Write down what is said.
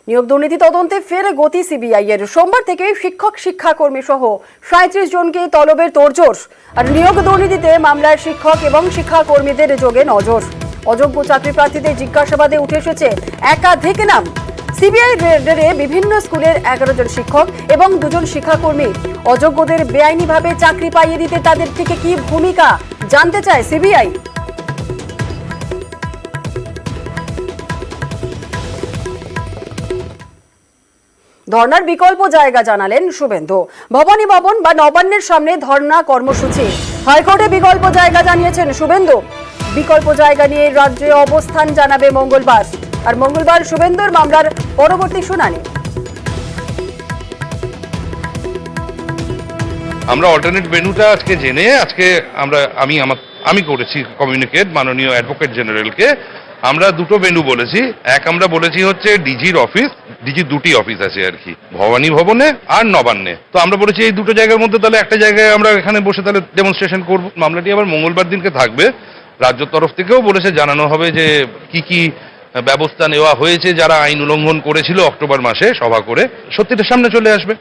নিয়োগ দুর্নীতি তদন্তে ফের গতি সিবিআই এর। সোমবার থেকে শিক্ষক শিক্ষাকর্মী সহ 37 জনকে তলবের তোড়জোড়। আর নিয়োগ দুর্নীতিতে মামলার শিক্ষক এবং শিক্ষাকর্মীদের যোগে নজর। অযোগ্য চাকরি প্রার্থীদের জিজ্ঞাসাবাদে উঠে এসেছে একাধিক নাম। সিবিআই রেডে বিভিন্ন স্কুলের 11 জন শিক্ষক এবং 2 জন শিক্ষাকর্মী। অযোগ্যদের বেআইনিভাবে চাকরি পাইয়ে দিতে তাদের থেকে কি ভূমিকা জানতে চায় সিবিআই। ধর্নার বিকল্প জায়গা জানালেন শুভেন্দু। ভবানী ভবন বা নবান্নের সামনে ধর্না কর্মসূচি। হাইকোর্টে বিকল্প জায়গা জানিয়েছেন শুভেন্দু। বিকল্প জায়গা নিয়ে রাজ্যে অবস্থান জানাবে মঙ্গলবার। আর মঙ্গলবার শুভেন্দুর মামলার পরবর্তী শুনানি। আমরা অল্টারনেট ভেন্যুটা আজকে জেনে আমি করেছি কমিউনিকেট মাননীয় অ্যাডভোকেট জেনারেলকে। আমরা দুটো ভেন্যু বলেছি। আমরা বলেছি হচ্ছে ডিজির অফিস, ডিজির দুটি অফিস আছে আর কি, ভবানী ভবনে আর নবান্নে। তো আমরা বলেছি এই দুটো জায়গার মধ্যে তাহলে একটা জায়গায় আমরা এখানে বসে তাহলে ডেমনস্ট্রেশন করব। মামলাটি আবার মঙ্গলবার দিনকে থাকবে। রাজ্য তরফ থেকেও বলেছে জানানো হবে যে কি কি ব্যবস্থা নেওয়া হয়েছে যারা আইন উল্লঙ্ঘন করেছিল অক্টোবর মাসে সভা করে, সত্যিটা সামনে চলে আসবে।